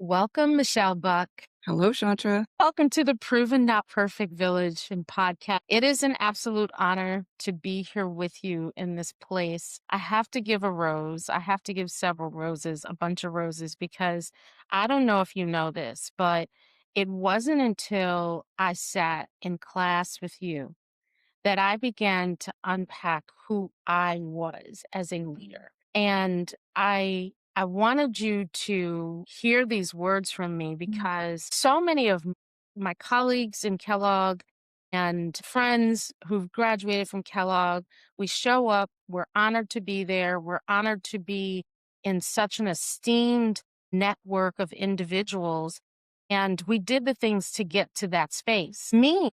Welcome, Michelle Buck. Hello, Chandra. Welcome to the Proven Not Perfect Village and podcast. It is an absolute honor to be here with you in this place. I have to give a rose. I have to give several roses, a bunch of roses, because I don't know if you know this, but it wasn't until I sat in class with you that I began to unpack who I was as a leader. And I wanted you to hear these words from me because so many of my colleagues in Kellogg and friends who've graduated from Kellogg, we show up, we're honored to be there, we're honored to be in such an esteemed network of individuals. And we did the things to get to that space. Me,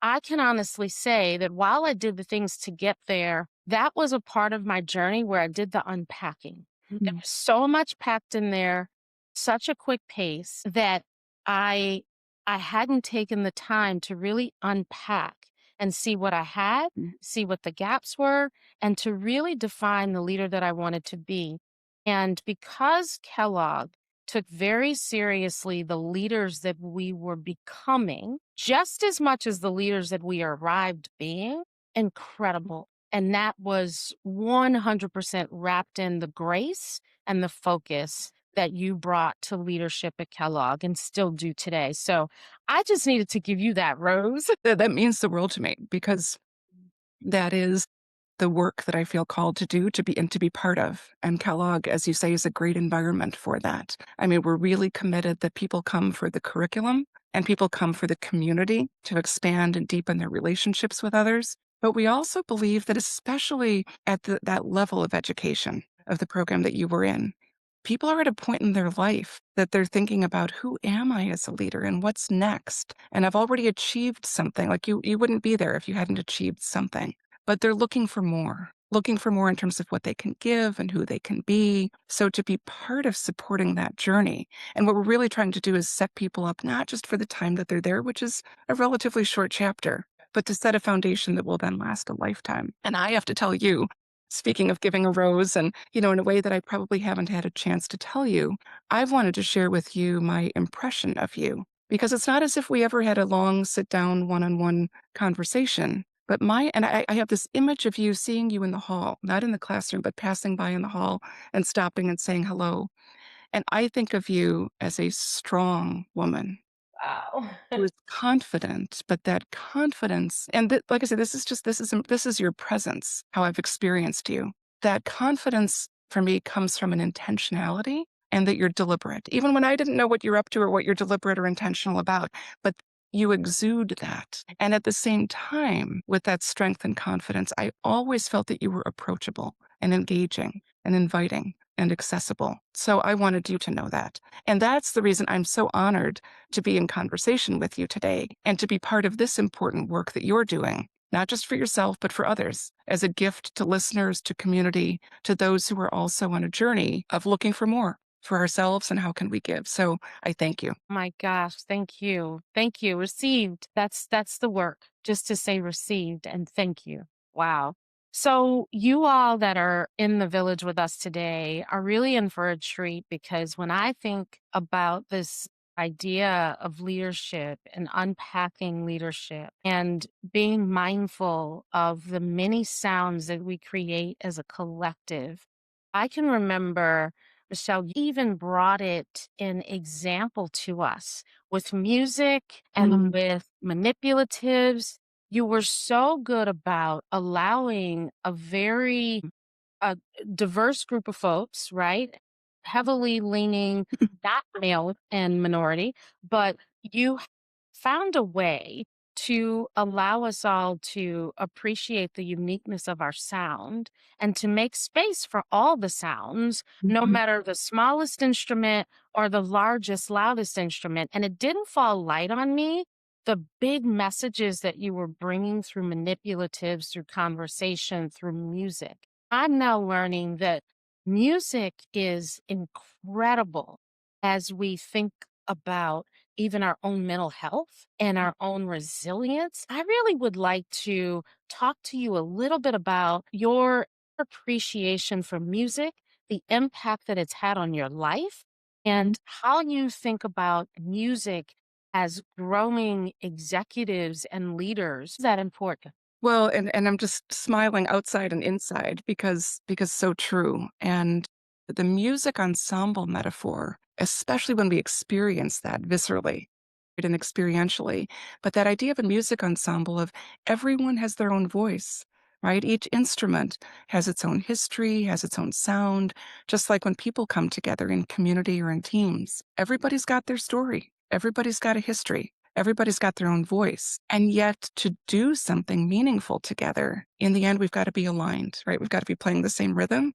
I can honestly say that while I did the things to get there, that was a part of my journey where I did the unpacking. There was so much packed in there, such a quick pace that I I hadn't taken the time to really unpack and see what I had, see what the gaps were, and to really define the leader that I wanted to be. And because Kellogg took very seriously the leaders that we were becoming, just as much as the leaders that we arrived being, incredible. And that was 100% wrapped in the grace and the focus that you brought to leadership at Kellogg and still do today. So I just needed to give you that rose. That means the world to me because that is the work that I feel called to do, to be part of. And Kellogg, as you say, is a great environment for that. I mean, we're really committed that people come for the curriculum and people come for the community to expand and deepen their relationships with others. But we also believe that especially at that level of education of the program that you were in, people are at a point in their life that they're thinking about, who am I as a leader and what's next? And I've already achieved something. Like you wouldn't be there if you hadn't achieved something. But they're looking for more in terms of what they can give and who they can be. So to be part of supporting that journey. And what we're really trying to do is set people up, not just for the time that they're there, which is a relatively short chapter, but to set a foundation that will then last a lifetime. And I have to tell you, speaking of giving a rose and, in a way that I probably haven't had a chance to tell you, I've wanted to share with you my impression of you. Because it's not as if we ever had a long sit down one-on-one conversation. But I have this image of you, seeing you in the hall, not in the classroom, but passing by in the hall and stopping and saying hello. And I think of you as a strong woman Wow. who is confident, but that confidence, and like I said, this is your presence, how I've experienced you. That confidence for me comes from an intentionality and that you're deliberate, even when I didn't know what you're up to or what you're deliberate or intentional about, but you exude that. And at the same time, with that strength and confidence, I always felt that you were approachable and engaging and inviting and accessible. So I wanted you to know that. And that's the reason I'm so honored to be in conversation with you today and to be part of this important work that you're doing, not just for yourself, but for others, as a gift to listeners, to community, to those who are also on a journey of looking for more for ourselves and how can we give. So I thank you. My gosh, thank you. Thank you. Received. That's the work. Just to say received and thank you. Wow. So you all that are in the village with us today are really in for a treat because when I think about this idea of leadership and unpacking leadership and being mindful of the many sounds that we create as a collective, I can remember Michelle, you even brought it in example to us with music and with manipulatives. You were so good about allowing a very uh, diverse group of folks, right? Heavily leaning not male and minority, but you found a way to allow us all to appreciate the uniqueness of our sound and to make space for all the sounds, no matter the smallest instrument or the largest, loudest instrument. And it didn't fall light on me. The big messages that you were bringing through manipulatives, through conversation, through music. I'm now learning that music is incredible as we think about even our own mental health and our own resilience. I really would like to talk to you a little bit about your appreciation for music, the impact that it's had on your life, and how you think about music as growing executives and leaders. Is that important? Well, and I'm just smiling outside and inside because so true. And the music ensemble metaphor, especially when we experience that viscerally and experientially, but that idea of a music ensemble of everyone has their own voice, right? Each instrument has its own history, has its own sound, just like when people come together in community or in teams. Everybody's got their story. Everybody's got a history. Everybody's got their own voice. And yet, to do something meaningful together, in the end, we've got to be aligned, right? We've got to be playing the same rhythm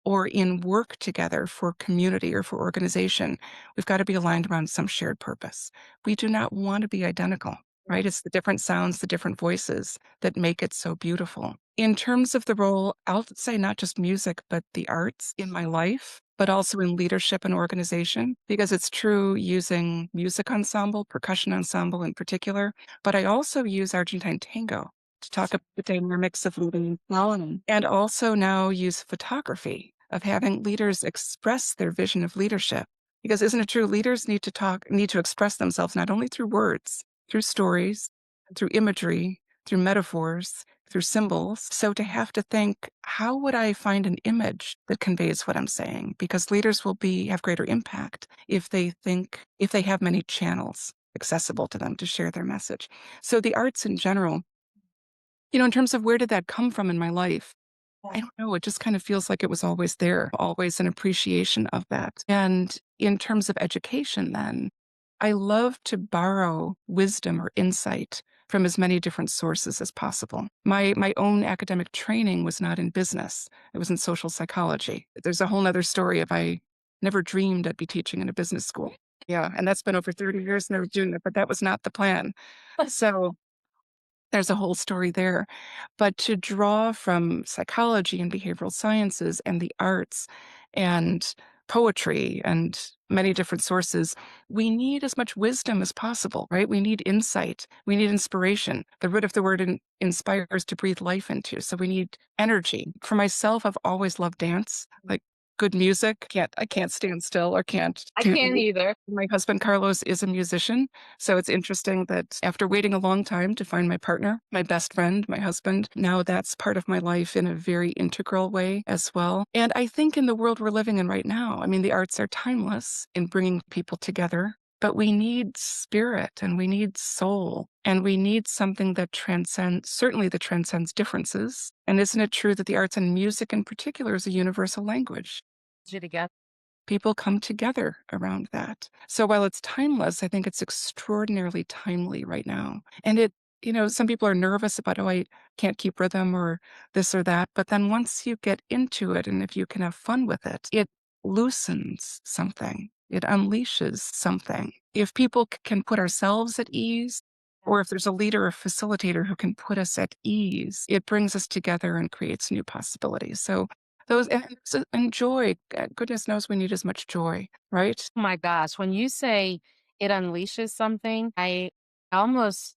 or in work together for community or for organization. We've got to be aligned around some shared purpose. We do not want to be identical, right? It's the different sounds, the different voices that make it so beautiful. In terms of the role, I'll say not just music, but the arts in my life, but also in leadership and organization, because it's true using music ensemble, percussion ensemble in particular, but I also use Argentine tango to talk about the dynamics of leading and following, and also now use photography of having leaders express their vision of leadership. Because isn't it true? Leaders need to express themselves not only through words, through stories, through imagery, through metaphors, through symbols. So to have to think, how would I find an image that conveys what I'm saying? Because leaders will have greater impact if they have many channels accessible to them to share their message. So the arts in general, in terms of where did that come from in my life? I don't know, it just kind of feels like it was always there, always an appreciation of that. And in terms of education then, I love to borrow wisdom or insight from as many different sources as possible. My own academic training was not in business. It was in social psychology. There's a whole nother story of I never dreamed I'd be teaching in a business school. Yeah, and that's been over 30 years never doing it, but that was not the plan. So there's a whole story there. But to draw from psychology and behavioral sciences and the arts and poetry and many different sources, we need as much wisdom as possible, right? We need insight. We need inspiration. The root of the word inspires to breathe life into. So we need energy. For myself, I've always loved dance, like good music. I can't stand still or can't I do. can't either. My husband Carlos is a musician, so it's interesting that after waiting a long time to find my partner, my best friend, my husband, now that's part of my life in a very integral way as well. And I think in the world we're living in right now, I mean, the arts are timeless in bringing people together, but we need spirit and we need soul and we need something certainly that transcends differences. And isn't it true that the arts and music in particular is a universal language? You together. People come together around that. So while it's timeless, I think it's extraordinarily timely right now. And some people are nervous about, oh, I can't keep rhythm or this or that. But then once you get into it and if you can have fun with it, it loosens something, it unleashes something. If people can put ourselves at ease, or if there's a leader or facilitator who can put us at ease, it brings us together and creates new possibilities. So and joy, goodness knows we need as much joy, right? Oh my gosh, when you say it unleashes something, I almost,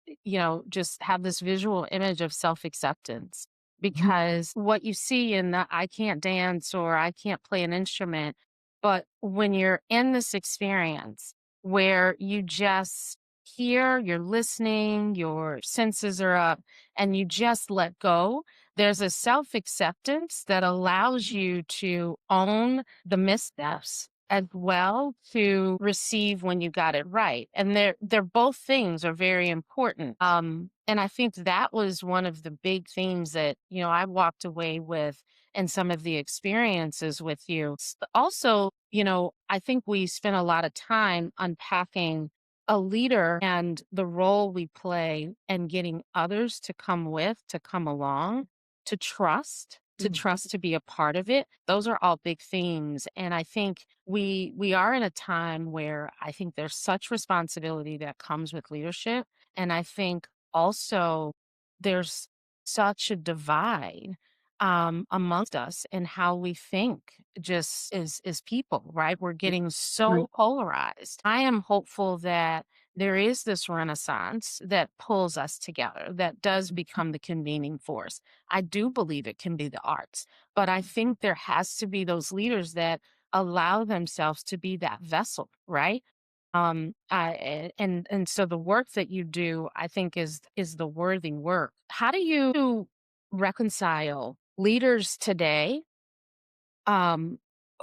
just have this visual image of self-acceptance because what you see in the I can't dance or I can't play an instrument, but when you're in this experience where you just hear, you're listening, your senses are up, and you just let go, there's a self-acceptance that allows you to own the missteps as well to receive when you got it right. And they're both things are very important. And I think that was one of the big themes that, I walked away with and some of the experiences with you. Also, I think we spent a lot of time unpacking a leader and the role we play and getting others to come along, to trust to be a part of it. Those are all big themes. And I think we are in a time where I think there's such responsibility that comes with leadership. And I think also there's such a divide amongst us in how we think just as people, right? We're getting Right. so polarized. I am hopeful that there is this renaissance that pulls us together, that does become the convening force. I do believe it can be the arts, but I think there has to be those leaders that allow themselves to be that vessel, right? And so the work that you do, I think, is the worthy work. How do you reconcile leaders today, um,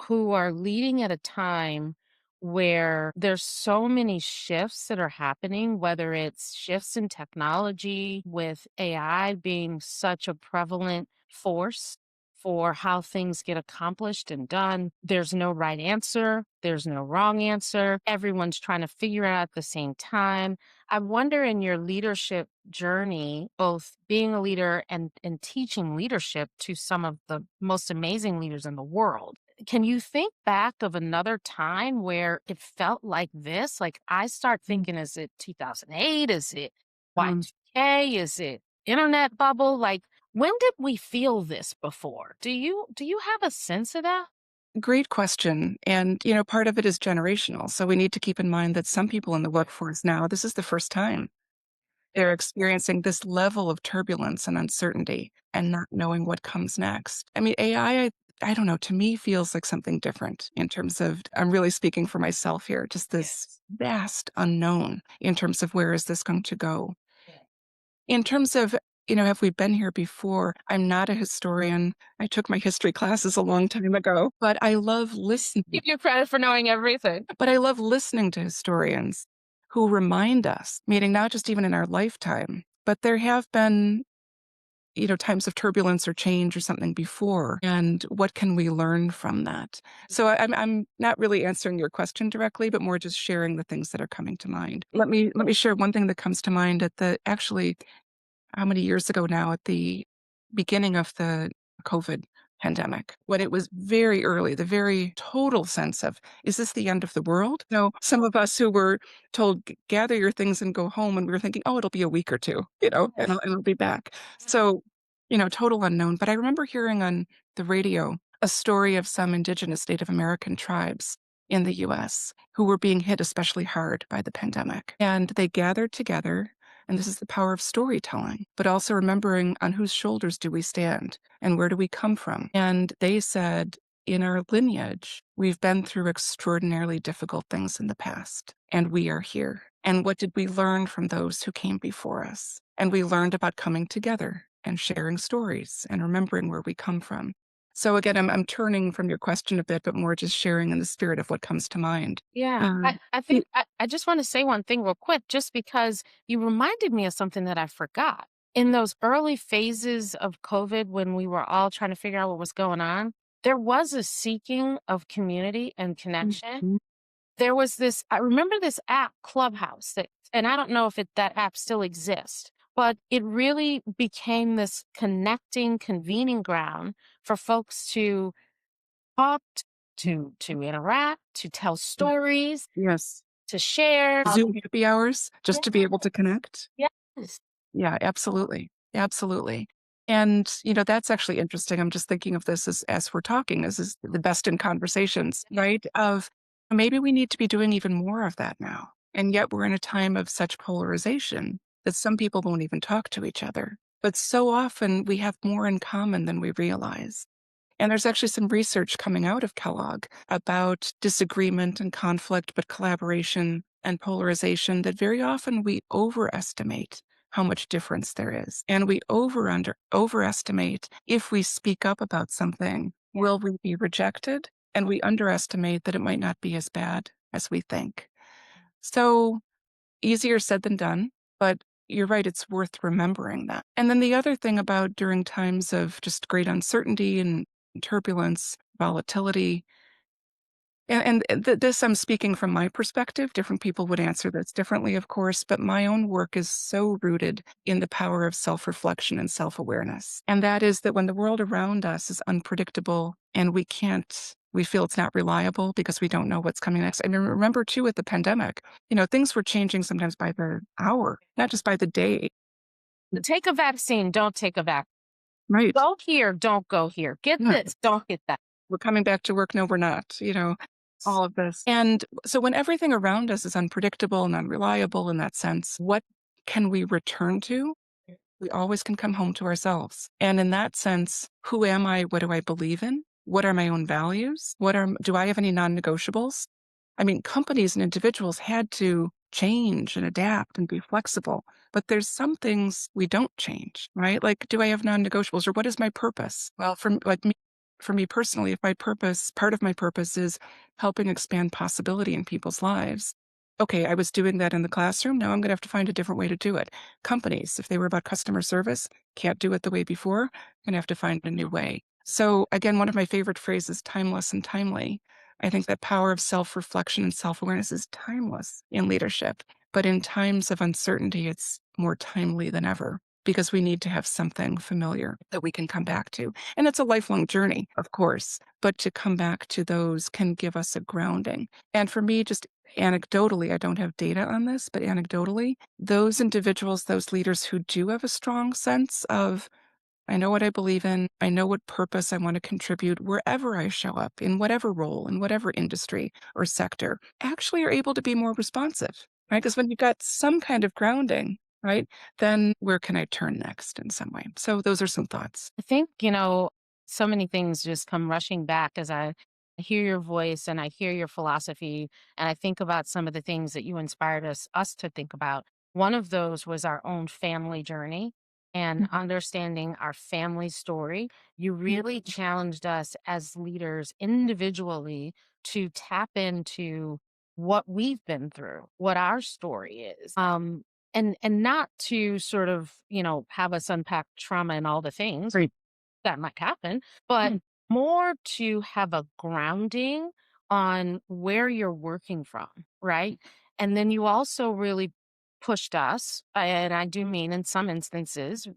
who are leading at a time where there's so many shifts that are happening, whether it's shifts in technology with AI being such a prevalent force for how things get accomplished and done. There's no right answer, there's no wrong answer. Everyone's trying to figure it out at the same time. I wonder, in your leadership journey, both being a leader and teaching leadership to some of the most amazing leaders in the world. Can you think back of another time where it felt like this? Like, I start thinking, is it 2008? Is it Um, Y2K? Is it internet bubble? Like, when did we feel this before? Do you have a sense of that? Great question. And, part of it is generational. So we need to keep in mind that some people in the workforce now, this is the first time they're experiencing this level of turbulence and uncertainty and not knowing what comes next. I mean, AI, I don't know, to me feels like something different in terms of, I'm really speaking for myself here, just this vast unknown in terms of where is this going to go. In terms of, have we been here before? I'm not a historian. I took my history classes a long time ago, but I love listening. Give you credit for knowing everything. But I love listening to historians who remind us, meaning not just even in our lifetime, but there have been, times of turbulence or change or something before. And what can we learn from that? So I'm not really answering your question directly, but more just sharing the things that are coming to mind. Let me share one thing that comes to mind at the actually how many years ago now, at the beginning of the COVID pandemic, when it was very early, the very total sense of, is this the end of the world? No, some of us who were told, gather your things and go home, and we were thinking, oh, it'll be a week or two, and I'll be back. So, total unknown. But I remember hearing on the radio a story of some indigenous Native American tribes in the US who were being hit especially hard by the pandemic. And they gathered together, and this is the power of storytelling, but also remembering on whose shoulders do we stand and where do we come from. And they said, in our lineage, we've been through extraordinarily difficult things in the past, and we are here. And what did we learn from those who came before us? And we learned about coming together and sharing stories and remembering where we come from. So again, I'm turning from your question a bit, but more just sharing in the spirit of what comes to mind. Yeah, Um, I think I just want to say one thing real quick, just because you reminded me of something that I forgot. In those early phases of COVID, when we were all trying to figure out what was going on, there was a seeking of community and connection. Mhm. There was this, I remember this app, Clubhouse, that, and I don't know if that app still exists, but it really became this connecting, convening ground for folks to talk, to interact, to tell stories, Yes. to share. Zoom happy hours just to be able to connect? Yes. Yeah, absolutely. Absolutely. And, that's actually interesting. I'm just thinking of this as we're talking. This is the best in conversations, right? Of maybe we need to be doing even more of that now. And yet we're in a time of such polarization that some people won't even talk to each other. But so often we have more in common than we realize. And there's actually some research coming out of Kellogg about disagreement and conflict, but collaboration and polarization, that very often we overestimate how much difference there is. And we overestimate, if we speak up about something, will we be rejected? And we underestimate that it might not be as bad as we think. So easier said than done, but you're right, it's worth remembering that. And then the other thing about during times of just great uncertainty and turbulence, volatility, and this I'm speaking from my perspective. Different people would answer this differently, of course, but my own work is so rooted in the power of self reflection and self awareness. And that is that when the world around us is unpredictable and we feel it's not reliable because we don't know what's coming next. I mean, remember too, with the pandemic, things were changing sometimes by the hour, not just by the day. Take a vaccine, don't take a vaccine. Right. Go here, don't go here. Get Yeah. this, don't get that. We're coming back to work. No, we're not, all of this. And so when everything around us is unpredictable and unreliable in that sense, what can we return to? We always can come home to ourselves. And in that sense, who am I? What do I believe in? What are my own values? Do I have any non-negotiables? I mean, companies and individuals had to change and adapt and be flexible, but there's some things we don't change, right? Like, do I have non-negotiables or what is my purpose? Well, for me personally, if part of my purpose is helping expand possibility in people's lives. Okay, I was doing that in the classroom. Now I'm going to have to find a different way to do it. Companies, if they were about customer service, can't do it the way before, I'm going to have to find a new way. So again, one of my favorite phrases, timeless and timely. I think that power of self-reflection and self-awareness is timeless in leadership, but in times of uncertainty, it's more timely than ever because we need to have something familiar that we can come back to. And it's a lifelong journey, of course, but to come back to those can give us a grounding. And for me, just anecdotally, I don't have data on this, but anecdotally, those individuals, those leaders who do have a strong sense of I know what I believe in. I know what purpose I want to contribute wherever I show up, in whatever role, in whatever industry or sector, actually are able to be more responsive, right? Because when you've got some kind of grounding, right, then where can I turn next in some way? So those are some thoughts. I think, so many things just come rushing back as I hear your voice and I hear your philosophy and I think about some of the things that you inspired us to think about. One of those was our own family journey and understanding our family story. You really challenged us as leaders individually to tap into what we've been through, what our story is. And not to sort of, have us unpack trauma and all the things that might happen, but more to have a grounding on where you're working from, right? And then you also really pushed us, and I do mean in some instances,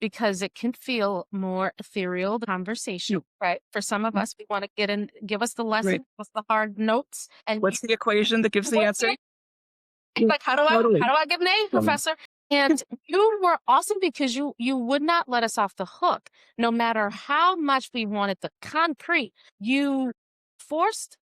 because it can feel more ethereal, the conversation, right? For some of us, we want to get in, give us the Right. lesson, what's the hard notes, and What's the equation that gives the what's answer? like, Totally. how do I get an A, professor? And you were awesome because you would not let us off the hook, no matter how much we wanted the concrete. You forced,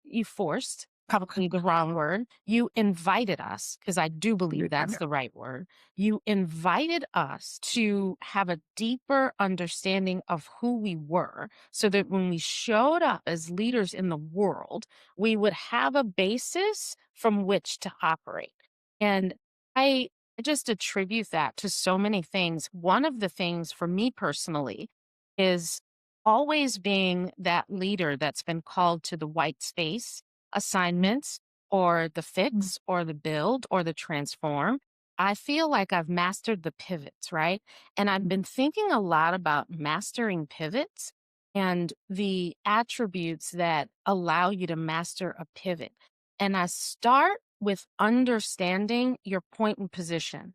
probably the wrong word. You invited us, because I do believe that's the right word. You invited us to have a deeper understanding of who we were so that when we showed up as leaders in the world, we would have a basis from which to operate. And I just attribute that to so many things. One of the things for me personally is always being that leader that's been called to the white space assignments or the fix or the build or the transform. I feel like I've mastered the pivots, right? And I've been thinking a lot about mastering pivots and the attributes that allow you to master a pivot. And I start with understanding your point and position.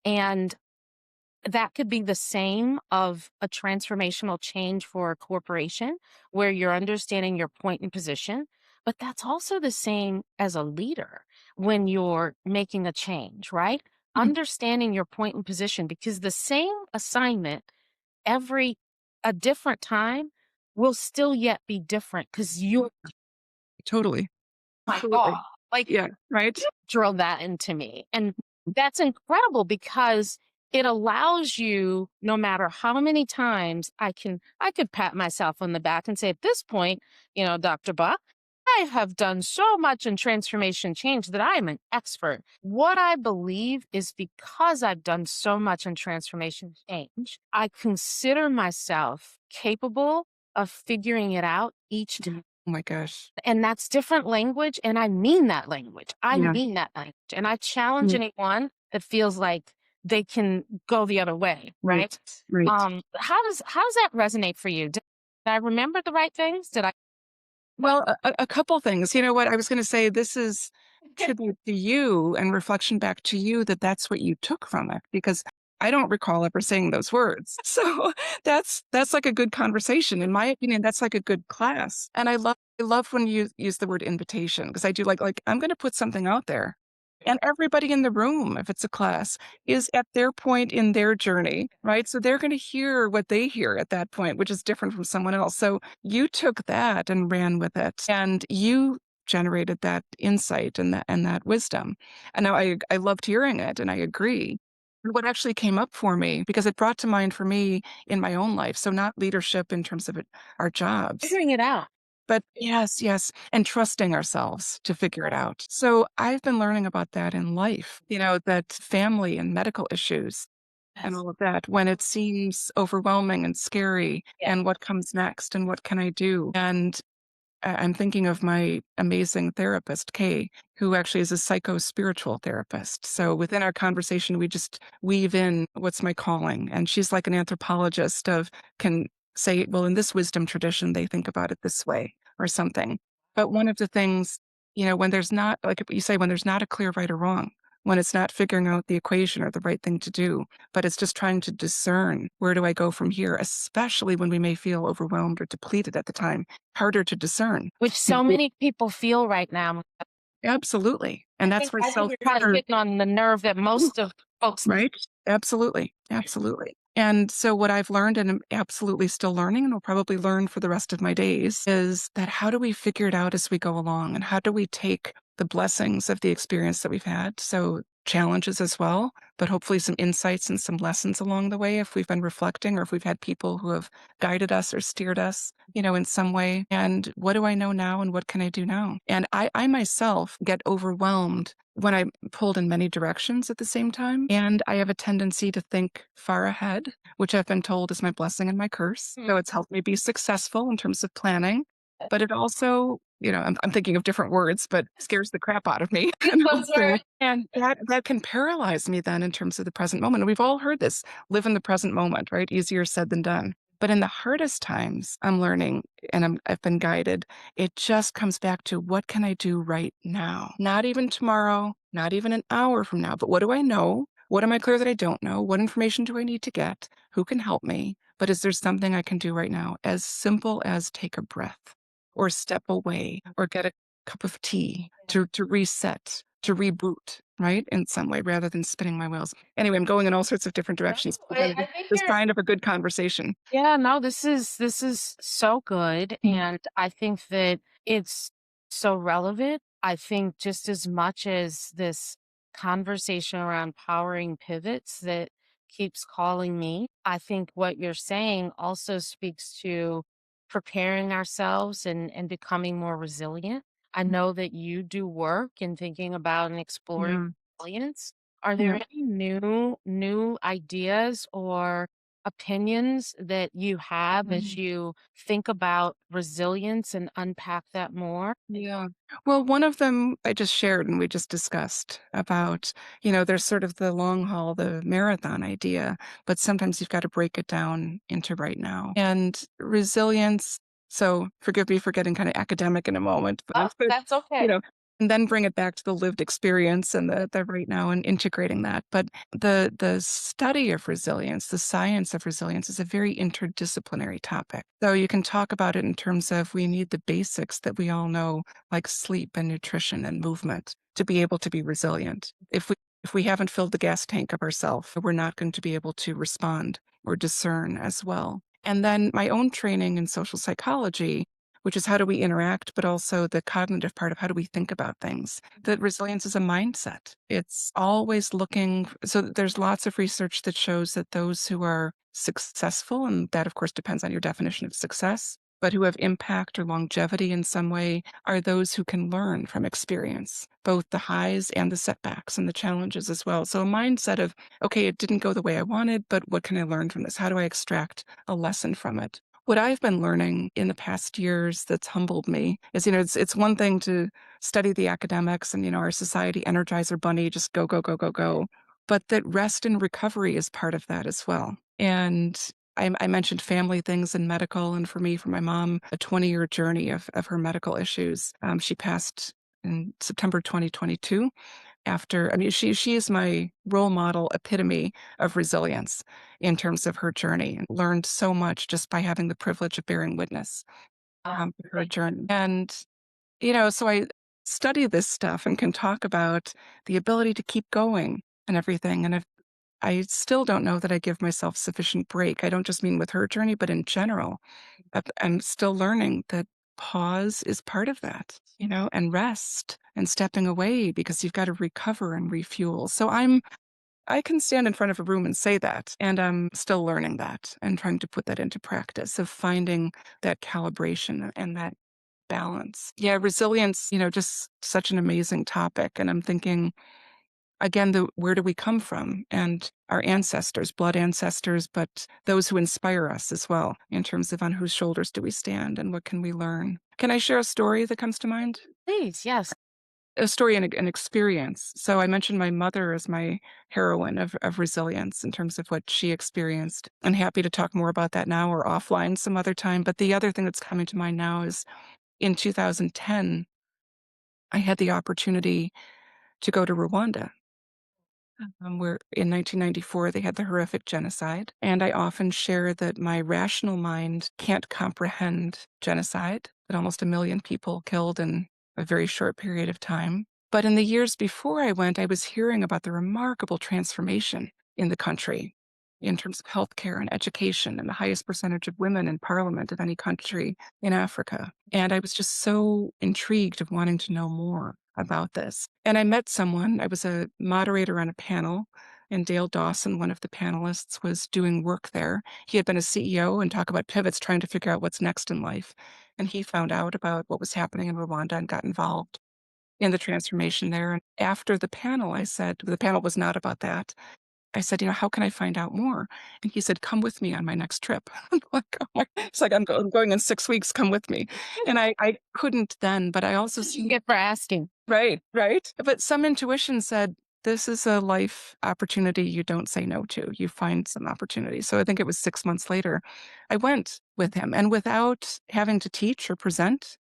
And that could be the same of a transformational change for a corporation where you're understanding your point and position. But that's also the same as a leader when you're making a change, right? Understanding your point and position, because the same assignment every a different time will still yet be different because you're Totally. my God. Absolutely. Like, Yeah. Right. drilled that into me. And that's incredible because it allows you, no matter how many times I could pat myself on the back and say, at this point, Dr. Buck, I have done so much in transformation change that I am an expert. What I believe is because I've done so much in transformation change, I consider myself capable of figuring it out each time. Oh my gosh. And that's different language, and I mean that language. I Yeah. mean that language, and I challenge Mm. anyone that feels like they can go the other way, right? Right. How does that resonate for you? Did I remember the right things? Did I? Well, a couple things. You know what? I was gonna say this is tribute to you and reflection back to you that that's what you took from it, because I don't recall ever saying those words. So that's like a good conversation. In my opinion, that's like a good class. And I love when you use the word invitation because I do like I'm gonna put something out there. And everybody in the room, if it's a class, is at their point in their journey, right? So they're going to hear what they hear at that point, which is different from someone else. So you took that and ran with it, and you generated that insight and that wisdom. And now I loved hearing it, and I agree. what actually came up for me, because it brought to mind for me in my own life, so not leadership in terms of our jobs, Figuring it out. but yes, yes, and trusting ourselves to figure it out. So I've been learning about that in life, that family and medical issues and Yes. all of that, when it seems overwhelming and scary, Yeah. and what comes next and what can I do? And I'm thinking of my amazing therapist, Kay, who actually is a psycho-spiritual therapist. So within our conversation, we just weave in what's my calling. And she's like an anthropologist can say, well, in this wisdom tradition, they think about it this way or something. But one of the things, when there's not, like you say, when there's not a clear right or wrong, when it's not figuring out the equation or the right thing to do, but it's just trying to discern, where do I go from here, especially when we may feel overwhelmed or depleted at the time, harder to discern. Which so many people feel right now. Absolutely, and that's where I think you're kinda self-care. hitting on the nerve that most of folks. Right? Absolutely, absolutely. And so what I've learned, and I'm absolutely still learning and will probably learn for the rest of my days, is that how do we figure it out as we go along? And how do we take the blessings of the experience that we've had, so challenges as well, but hopefully some insights and some lessons along the way if we've been reflecting or if we've had people who have guided us or steered us, in some way. And what do I know now and what can I do now? And I myself get overwhelmed when I'm pulled in many directions at the same time. And I have a tendency to think far ahead, which I've been told is my blessing and my curse. Mm. So it's helped me be successful in terms of planning. But it also, I'm thinking of different words, but scares the crap out of me. And Those also, were and that can paralyze me then in terms of the present moment. And we've all heard this, live in the present moment, right? Easier said than done. But in the hardest times, I'm learning and I've been guided, it just comes back to what can I do right now? Not even tomorrow, not even an hour from now, but what do I know? What am I clear that I don't know? What information do I need to get? Who can help me? But is there something I can do right now? As simple as take a breath or step away or get a cup of tea to reset, to reboot, right? In some way rather than spinning my wheels. Anyway, I'm going in all sorts of different no, directions. I think This you're kind of a good conversation. yeah, no, this is so good, and I think that it's so relevant. I think just as much as this conversation around powering pivots that keeps calling me, I think what you're saying also speaks to preparing ourselves and becoming more resilient. I know that you do work in thinking about and exploring Yeah. resilience. Are there Yeah. any new ideas or opinions that you have as you think about resilience and unpack that more? Yeah. Well, one of them I just shared and we just discussed about, there's sort of the long haul, the marathon idea, but sometimes you've got to break it down into right now. And resilience, so forgive me for getting kind of academic in a moment, Oh, but that's okay. you know, and then bring it back to the lived experience and the right now and integrating that. But the study of resilience, the science of resilience is a very interdisciplinary topic. So you can talk about it in terms of we need the basics that we all know, like sleep and nutrition and movement, to be able to be resilient. If we haven't filled the gas tank of ourselves, we're not going to be able to respond or discern as well. And then my own training in social psychology, which is how do we interact, but also the cognitive part of how do we think about things. That resilience is a mindset. It's always looking. So there's lots of research that shows that those who are successful, and that of course depends on your definition of success, but who have impact or longevity in some way are those who can learn from experience, both the highs and the setbacks and the challenges as well. So a mindset of, okay, it didn't go the way I wanted, but what can I learn from this? How do I extract a lesson from it? What I've been learning in the past years that's humbled me is, it's one thing to study the academics and, our society energizer bunny, just go, go, go, go, go. But that rest and recovery is part of that as well. And I mentioned family things and medical, and for my mom, a 20-year journey of her medical issues. She passed in September 2022 after, I mean, she is my role model epitome of resilience in terms of her journey, and learned so much just by having the privilege of bearing witness to her journey. And, so I study this stuff and can talk about the ability to keep going and everything. And I still don't know that I give myself sufficient break. I don't just mean with her journey, but in general. I'm still learning that pause is part of that, and rest and stepping away because you've got to recover and refuel. So I can stand in front of a room and say that, and I'm still learning that and trying to put that into practice of finding that calibration and that balance. Yeah, resilience, just such an amazing topic, and I'm thinking, again, where do we come from? And our ancestors, blood ancestors, but those who inspire us as well, in terms of on whose shoulders do we stand and what can we learn? Can I share a story that comes to mind? Please, yes. A story and an experience. So I mentioned my mother as my heroine of resilience in terms of what she experienced. I'm happy to talk more about that now or offline some other time. But the other thing that's coming to mind now is in 2010, I had the opportunity to go to Rwanda. Where in 1994 they had the horrific genocide. And I often share that my rational mind can't comprehend genocide, that almost 1 million people killed in a very short period of time. But in the years before I went, I was hearing about the remarkable transformation in the country in terms of healthcare and education and the highest percentage of women in parliament of any country in Africa. And I was just so intrigued of wanting to know more about this. And I met someone, I was a moderator on a panel, and Dale Dawson, one of the panelists, was doing work there. He had been a CEO and talk about pivots, trying to figure out what's next in life. And he found out about what was happening in Rwanda and got involved in the transformation there. And after the panel, I said, the panel was not about that. I said, how can I find out more? And he said, come with me on my next trip. I'm like, oh my, it's like, I'm going in 6 weeks, come with me. And I couldn't then, but I also You get for asking. right, right. But some intuition said, this is a life opportunity you don't say no to. You find some opportunity. So I think it was 6 months later, I went with him and without having to teach or present.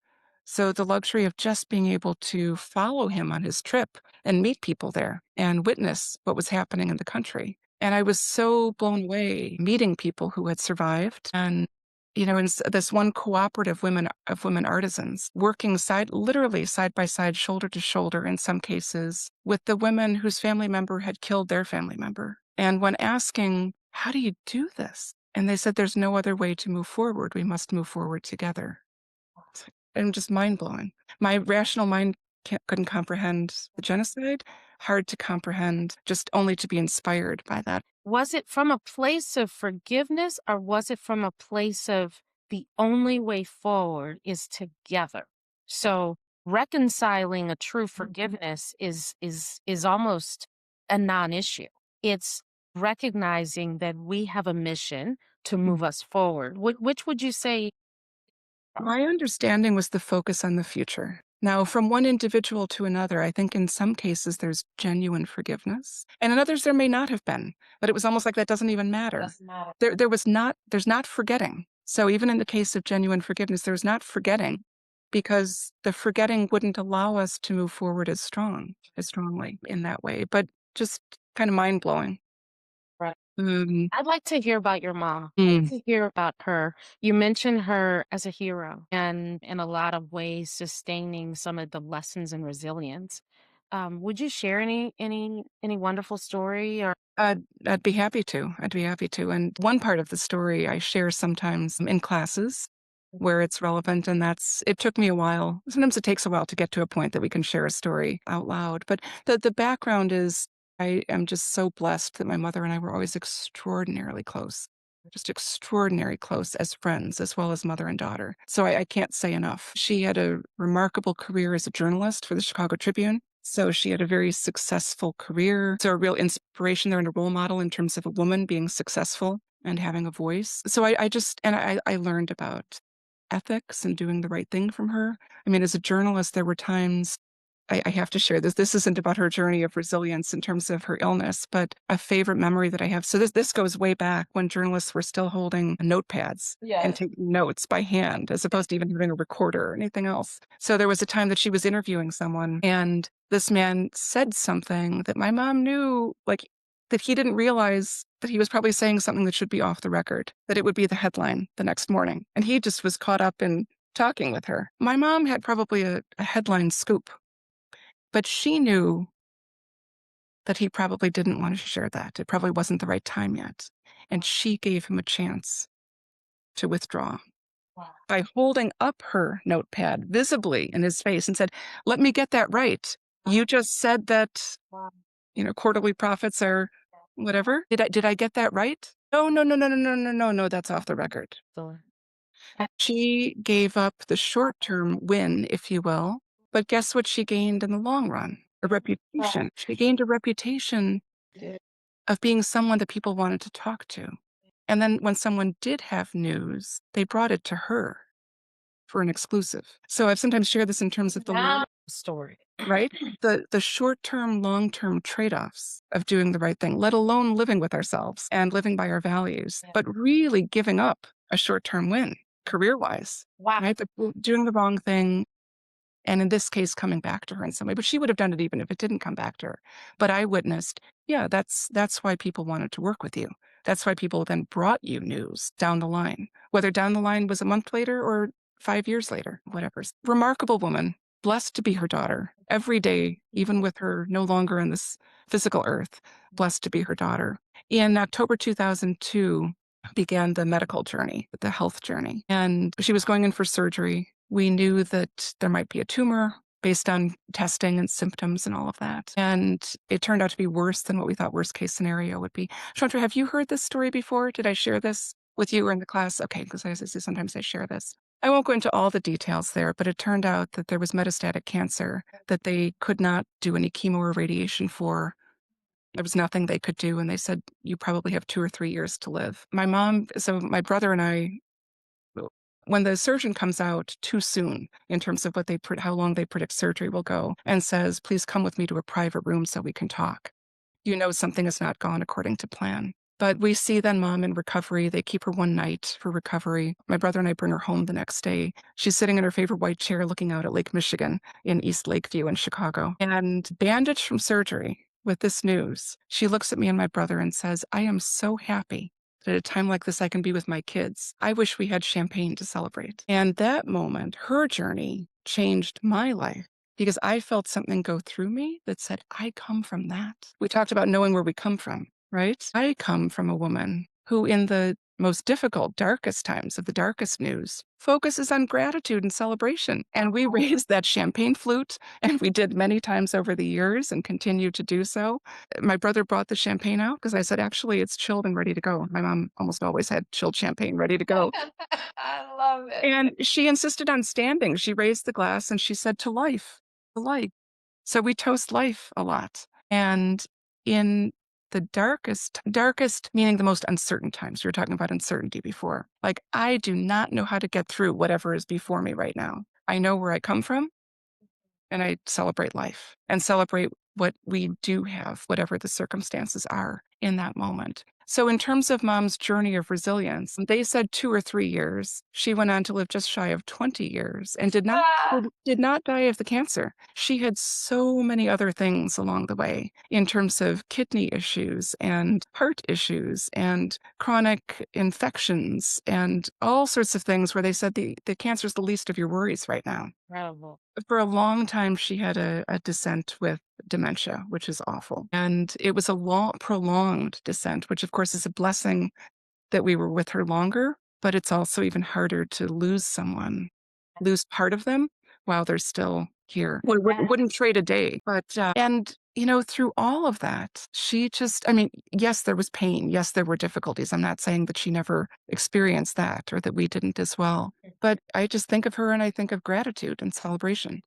So the luxury of just being able to follow him on his trip and meet people there and witness what was happening in the country. And I was so blown away meeting people who had survived and in this one cooperative women artisans working literally side by side, shoulder to shoulder in some cases with the women whose family member had killed their family member. And when asking, how do you do this? And they said, there's no other way to move forward. We must move forward together. And just mind blowing. My rational mind couldn't comprehend the genocide. Hard to comprehend, just only to be inspired by that. Was it from a place of forgiveness or was it from a place of the only way forward is together? So reconciling a true forgiveness is almost a non-issue. It's recognizing that we have a mission to move us forward. Which would you say? My understanding was the focus on the future. Now, from one individual to another, I think in some cases there's genuine forgiveness, and in others there may not have been. But it was almost like that doesn't even matter. Doesn't matter. There's not forgetting. So even in the case of genuine forgiveness, there's not forgetting, because the forgetting wouldn't allow us to move forward as strongly in that way. But just kind of mind blowing. Right. Um, I'd like to hear about your mom. I'd like mm. to hear about her. You mentioned her as a hero and in a lot of ways sustaining some of the lessons in resilience. Would you share any wonderful story or I'd be happy to. I'd be happy to. And one part of the story I share sometimes in classes where it's relevant, and it took me a while. Sometimes it takes a while to get to a point that we can share a story out loud. But the background is I am just so blessed that my mother and I were always extraordinarily close. Just extraordinarily close as friends, as well as mother and daughter. So I can't say enough. She had a remarkable career as a journalist for the Chicago Tribune. So she had a very successful career. So a real inspiration there and a role model in terms of a woman being successful and having a voice. So I learned about ethics and doing the right thing from her. I mean, as a journalist, there were times I have to share this. This isn't about her journey of resilience in terms of her illness, but a favorite memory that I have. So this goes way back when journalists were still holding notepads and taking notes by hand, as opposed to even having a recorder or anything else. So there was a time that she was interviewing someone, and this man said something that my mom knew, like that he didn't realize that he was probably saying something that should be off the record, that it would be the headline the next morning. And he just was caught up in talking with her. My mom had probably a headline scoop, but she knew that he probably didn't want to share that. It probably wasn't the right time yet. And she gave him a chance to withdraw by holding up her notepad visibly in his face and said, let me get that right. You just said that, quarterly profits are whatever. Did I get that right? No, no, no, no, no, no, no, no, no, that's off the record. So, She gave up the short-term win, if you will, but guess what she gained in the long run? A reputation. She gained a reputation of being someone that people wanted to talk to. And then when someone did have news, they brought it to her for an exclusive. So I've sometimes shared this in terms of story. right? The short-term, long-term trade-offs of doing the right thing, let alone living with ourselves and living by our values, but really giving up a short-term win career-wise, Wow. right? But doing the wrong thing, and in this case, coming back to her in some way. But she would have done it even if it didn't come back to her. But I witnessed, yeah, that's why people wanted to work with you. That's why people then brought you news down the line, whether down the line was a month later or 5 years later, whatever. Remarkable woman, blessed to be her daughter. Every day, even with her no longer in this physical earth, blessed to be her daughter. In October 2002, began the medical journey, the health journey. And she was going in for surgery. We knew that there might be a tumor based on testing and symptoms and all of that. And it turned out to be worse than what we thought worst case scenario would be. Chandra, have you heard this story before? Did I share this with you or in the class? Okay, because sometimes I share this. I won't go into all the details there, but it turned out that there was metastatic cancer that they could not do any chemo or radiation for. There was nothing they could do, and they said, "You probably have 2 or 3 years to live." My brother and I, when the surgeon comes out too soon in terms of how long they predict surgery will go and says, "Please come with me to a private room so we can talk," you know something has not gone according to plan. But we see then mom in recovery. They keep her one night for recovery. My brother and I bring her home the next day. She's sitting in her favorite white chair looking out at Lake Michigan in East Lakeview in Chicago and bandaged from surgery with this news. She looks at me and my brother and says, "I am so happy that at a time like this I can be with my kids. I wish we had champagne to celebrate." And that moment, her journey changed my life because I felt something go through me that said, I come from that. We talked about knowing where we come from, right? I come from a woman who, in the most difficult, darkest times of the darkest news, focuses on gratitude and celebration. And we raised that champagne flute, and we did many times over the years and continue to do so. My brother brought the champagne out because I said, actually, it's chilled and ready to go. My mom almost always had chilled champagne ready to go. I love it. And she insisted on standing. She raised the glass and she said, to life, to life. So we toast life a lot. And in the darkest meaning the most uncertain times, we were talking about uncertainty before. Like, I do not know how to get through whatever is before me right now. I know where I come from and I celebrate life and celebrate what we do have, whatever the circumstances are in that moment. So, in terms of mom's journey of resilience, they said 2 or 3 years. She went on to live just shy of 20 years and did not die of the cancer. She had so many other things along the way in terms of kidney issues and heart issues and chronic infections and all sorts of things where they said the cancer is the least of your worries right now. Incredible. For a long time, she had a descent with dementia, which is awful. And it was a long, prolonged descent, which of course is a blessing that we were with her longer, but it's also even harder to lose someone, lose part of them while they're still here. Wouldn't trade a day. But, and, through all of that, she just, I mean, yes, there was pain. Yes, there were difficulties. I'm not saying that she never experienced that or that we didn't as well. But I just think of her and I think of gratitude and celebration.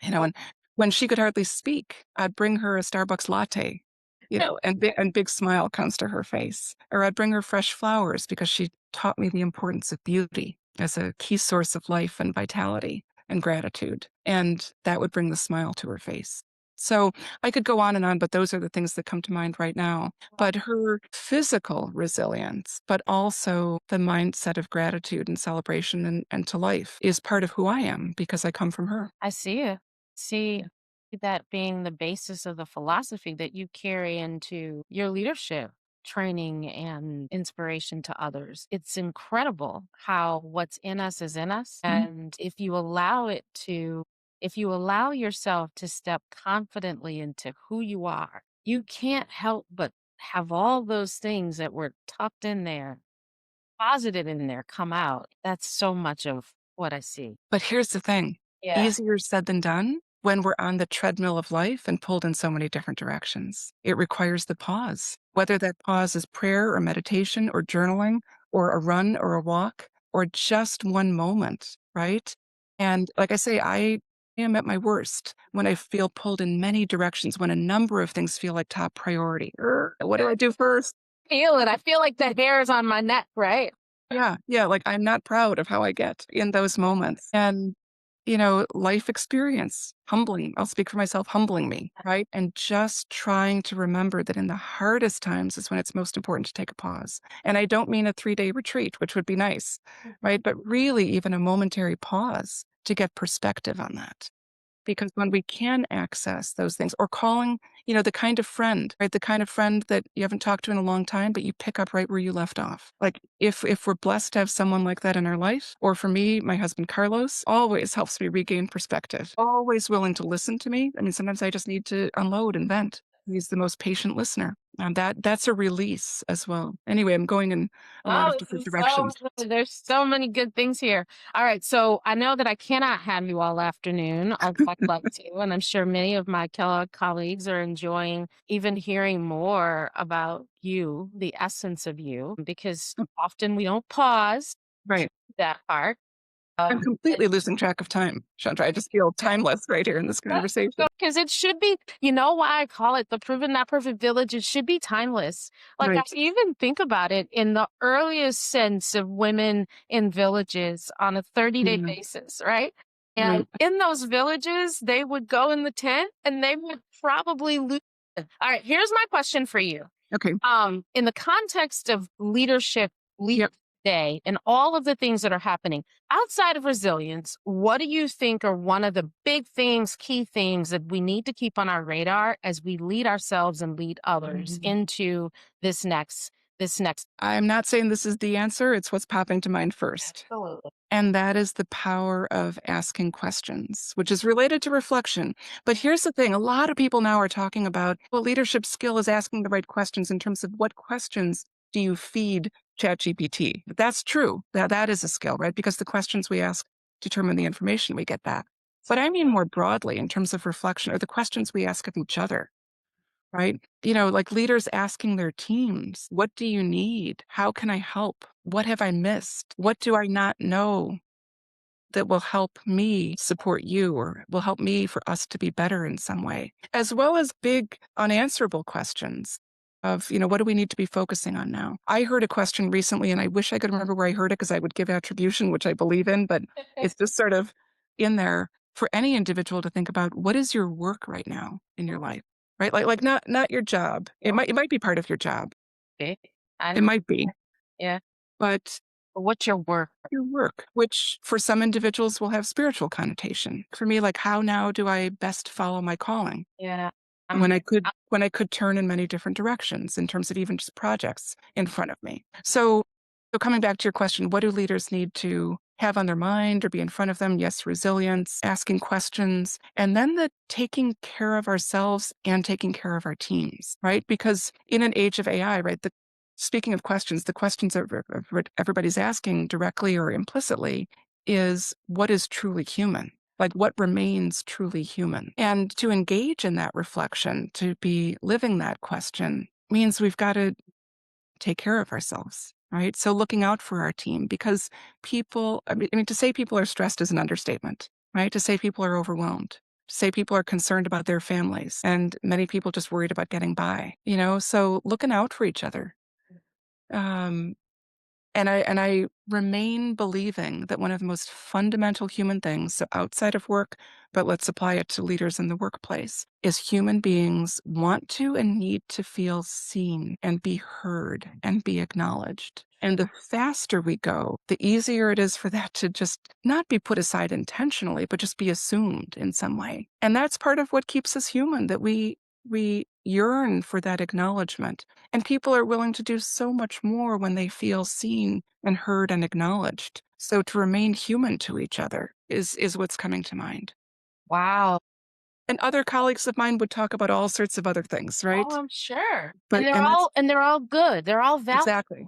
And when she could hardly speak, I'd bring her a Starbucks latte, and big smile comes to her face. Or I'd bring her fresh flowers because she taught me the importance of beauty as a key source of life and vitality and gratitude. And that would bring the smile to her face. So I could go on and on, but those are the things that come to mind right now. But her physical resilience, but also the mindset of gratitude and celebration and to life is part of who I am because I come from her. I see it. See that being the basis of the philosophy that you carry into your leadership training and inspiration to others. It's incredible how what's in us is in us. And if you allow yourself to step confidently into who you are, you can't help but have all those things that were tucked in there, posited in there, come out. That's so much of what I see. But here's the thing, Yeah. easier said than done when we're on the treadmill of life and pulled in so many different directions. It requires the pause. whether that pause is prayer or meditation or journaling or a run or a walk or just one moment, right? And like I say, I am at my worst when I feel pulled in many directions, when a number of things feel like top priority. What do I do first? Feel it. I feel like the hairs on my neck, right? Yeah, yeah, like, I'm not proud of how I get in those moments, and, life experience, humbling, I'll speak for myself, humbling me, right? And just trying to remember that in the hardest times is when it's most important to take a pause, and I don't mean a 3-day retreat, which would be nice, right? But really even a momentary pause to get perspective on that. Because when we can access those things or calling, the kind of friend, right? The kind of friend that you haven't talked to in a long time, but you pick up right where you left off. Like if we're blessed to have someone like that in our life, or for me, my husband Carlos always helps me regain perspective. Always willing to listen to me. I mean, sometimes I just need to unload and vent. He's the most patient listener. And that's a release as well. Anyway, I'm going in a lot of Oh, different this is so directions. good. There's so many good things here. All right. So I know that I cannot have you all afternoon. I'd like to, and I'm sure many of my Kellogg colleagues are enjoying even hearing more about you, the essence of you, because often we don't pause Right. that part. I'm completely losing track of time, Chandra. I just feel timeless right here in this conversation. Because it should be, why I call it the proven not perfect village? It should be timeless. Like I Right. even think about it in the earliest sense of women in villages on a 30-day Yeah. basis, right? And Right. in those villages, they would go in the tent and they would probably lose. All right, here's my question for you. Okay. In the context of leadership Yep. today, and all of the things that are happening outside of resilience, what do you think are one of the big things, key things that we need to keep on our radar as we lead ourselves and lead others into this next? I'm not saying this is the answer, it's what's popping to mind first. Absolutely. And that is the power of asking questions, which is related to reflection. But here's the thing, a lot of people now are talking about, well, leadership skill is asking the right questions in terms of what questions do you feed ChatGPT. That's true. That is a skill, right? Because the questions we ask determine the information we get back. But I mean more broadly in terms of reflection or the questions we ask of each other. Right? Like leaders asking their teams, what do you need? How can I help? What have I missed? What do I not know that will help me support you or will help me for us to be better in some way? As well as big unanswerable questions of, what do we need to be focusing on now? I heard a question recently and I wish I could remember where I heard it because I would give attribution, which I believe in, but it's just sort of in there for any individual to think about what is your work right now in your life? Right? Like not your job. It might be part of your job. Okay. It might be, Yeah. but But what's your work? your work, which for some individuals will have spiritual connotation. For me, like how now do I best follow my calling? Yeah. When I'm, I could when I could turn in many different directions in terms of even just projects in front of me. So coming back to your question, what do leaders need to have on their mind or be in front of them? Yes, resilience, asking questions, and then the taking care of ourselves and taking care of our teams, right? Because in an age of AI, right, speaking of questions, the questions that everybody's asking directly or implicitly is what is truly human? Like what remains truly human? And to engage in that reflection, to be living that question means we've got to take care of ourselves, right? So looking out for our team because I mean, to say people are stressed is an understatement, right? To say people are overwhelmed, to say people are concerned about their families, and many people just worried about getting by, so looking out for each other. Um, and I remain believing that one of the most fundamental human things, so outside of work, but let's apply it to leaders in the workplace, is human beings want to and need to feel seen and be heard and be acknowledged. And the faster we go, the easier it is for that to just not be put aside intentionally, but just be assumed in some way. And that's part of what keeps us human, that we yearn for that acknowledgement. And people are willing to do so much more when they feel seen and heard and acknowledged. So to remain human to each other is what's coming to mind. wow. And other colleagues of mine would talk about all sorts of other things, Oh, right? I'm sure. And But they're and that's all good. They're all valid. exactly.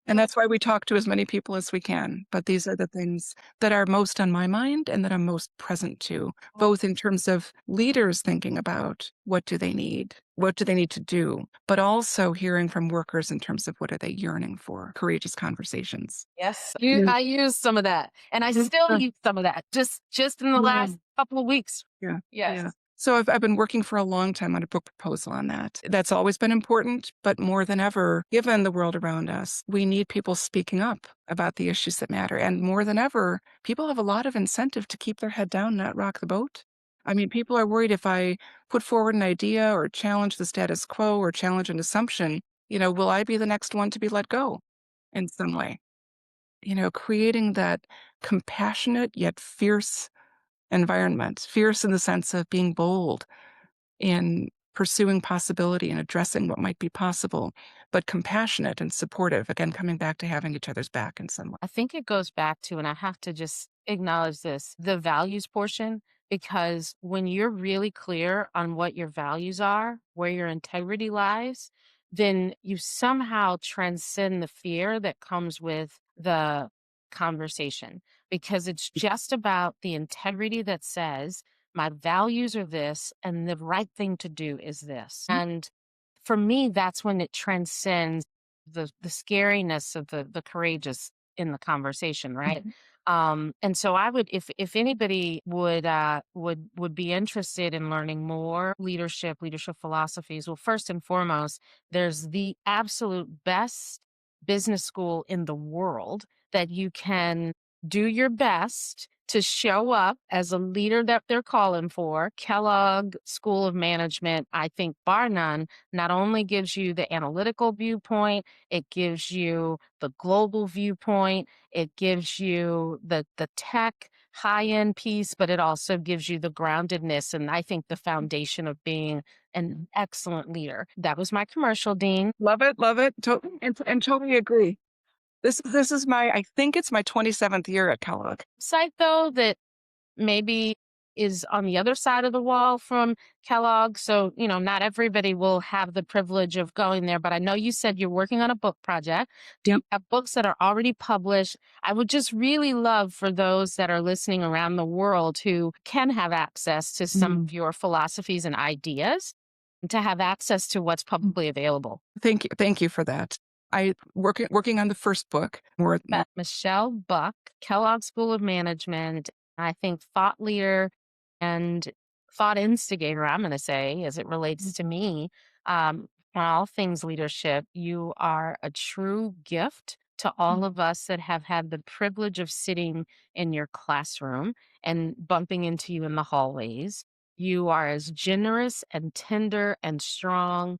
And that's why we talk to as many people as we can. But these are the things that are most on my mind and that I'm most present to, both in terms of leaders thinking about what do they need what do they need to do, but also hearing from workers in terms of what are they yearning for, courageous conversations. Yes. Yeah. I used some of that, and I still Yeah. use some of that just in the Yeah. last couple of weeks. Yeah. Yes. Yeah. So I've been working for a long time on a book proposal on that. That's always been important, but more than ever, given the world around us, we need people speaking up about the issues that matter. And more than ever, people have a lot of incentive to keep their head down, not rock the boat. I mean, people are worried if I put forward an idea or challenge the status quo or challenge an assumption, will I be the next one to be let go in some way? Creating that compassionate yet fierce environment, fierce in the sense of being bold in pursuing possibility and addressing what might be possible, but compassionate and supportive, again, coming back to having each other's back in some way. I think it goes back to, and I have to just acknowledge this, the values portion, because when you're really clear on what your values are, where your integrity lies, then you somehow transcend the fear that comes with the conversation, because it's just about the integrity that says, my values are this, and the right thing to do is this. And for me, that's when it transcends the scariness of the courageous in the conversation, right? Mhm. And so I would, if anybody would be interested in learning more leadership philosophies, well, first and foremost, there's the absolute best business school in the world that you can do your best to show up as a leader that they're calling for. Kellogg School of Management, I think, bar none, not only gives you the analytical viewpoint, it gives you the global viewpoint, it gives you the tech high-end piece, but it also gives you the groundedness and I think the foundation of being an excellent leader. That was my commercial, Dean. Love it, love it, and totally agree. This is I think it's my 27th year at Kellogg. Site though that maybe is on the other side of the wall from Kellogg. So, not everybody will have the privilege of going there, but I know you said you're working on a book project. Do you Yep. have books that are already published? I would just really love for those that are listening around the world who can have access to some of your philosophies and ideas to have access to what's publicly available. Thank you for that. I working on the first book. Met Michelle Buck, Kellogg School of Management, I think thought leader and thought instigator, I'm going to say, as it relates to me, on all things leadership. You are a true gift to all of us that have had the privilege of sitting in your classroom and bumping into you in the hallways. You are as generous and tender and strong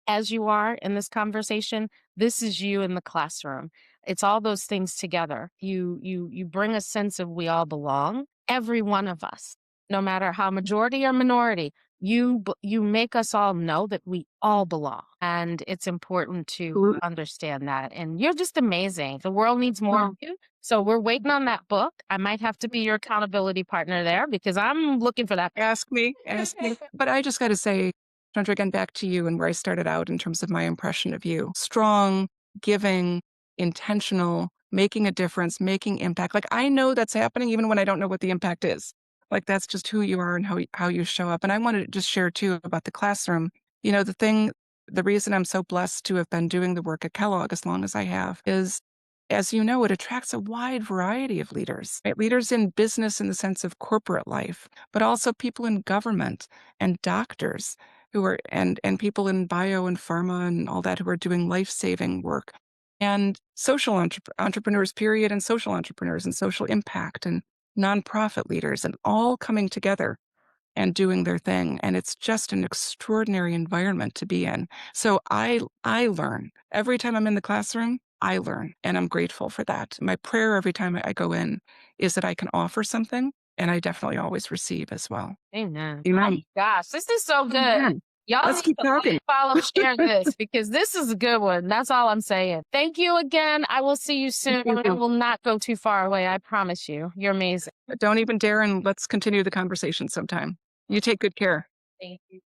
as you are in this conversation. This is you in the classroom. It's all those things together. You bring a sense of we all belong, every one of us, no matter how majority or minority. You make us all know that we all belong, and it's important to Absolutely. understand that. And you're just amazing. The world needs more of Well, you. So we're waiting on that book. I might have to be your accountability partner there because I'm looking for that. ask me, ask me. But I just got to say, Chandra, again, back to you and where I started out in terms of my impression of you. Strong, giving, intentional, making a difference, making impact. Like I know that's happening even when I don't know what the impact is. Like that's just who you are and how you show up. And I wanted to just share too about the classroom. The reason I'm so blessed to have been doing the work at Kellogg as long as I have is, as you know, it attracts a wide variety of leaders, right? Leaders in business in the sense of corporate life, but also people in government and doctors and people in bio and pharma and all that who are doing life-saving work and social entrepreneurs, period, and social entrepreneurs and social impact and nonprofit leaders and all coming together and doing their thing. And it's just an extraordinary environment to be in. So I learn. Every time I'm in the classroom, I learn. And I'm grateful for that. My prayer every time I go in is that I can offer something. And I definitely always receive as well. Amen. Amen. Gosh, this is so good. Amen. Y'all Let's need keep to talking. follow, share this because this is a good one. That's all I'm saying. Thank you again. I will see you soon. Thank I you. will not go too far away. I promise you. You're amazing. Don't even dare, and let's continue the conversation sometime. You take good care. Thank you.